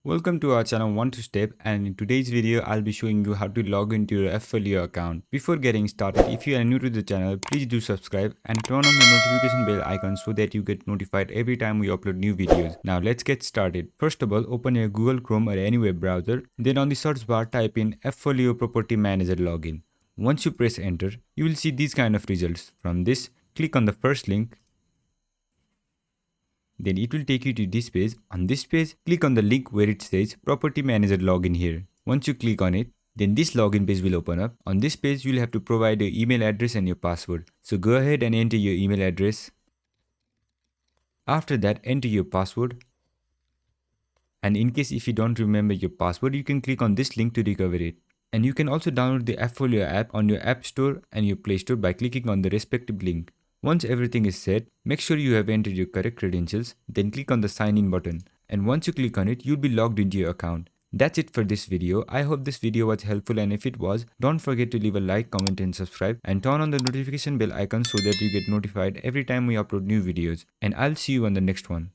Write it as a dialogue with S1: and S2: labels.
S1: Welcome to our channel One to Step, and in today's video I'll be showing you how to log into your Appfolio account. Before getting started, if you are new to the channel, please do subscribe and turn on the notification bell icon so that you get notified every time we upload new videos. Now let's get started. First of all, open your Google Chrome or any web browser. Then on the search bar type in Appfolio Property Manager login. Once you press enter, you will see these kind of results. From this, click on the first link. Then it will take you to this page. On this page, click on the link where it says Property Manager Login here. Once you click on it, then this login page will open up. On this page, you'll have to provide your email address and your password. So go ahead and enter your email address. After that, enter your password. And in case if you don't remember your password, you can click on this link to recover it. And you can also download the Appfolio app on your App Store and your Play Store by clicking on the respective link. Once everything is set, make sure you have entered your correct credentials, then click on the sign in button. And once you click on it, you'll be logged into your account. That's it for this video. I hope this video was helpful, and if it was, don't forget to leave a like, comment and subscribe, and turn on the notification bell icon so that you get notified every time we upload new videos. And I'll see you on the next one.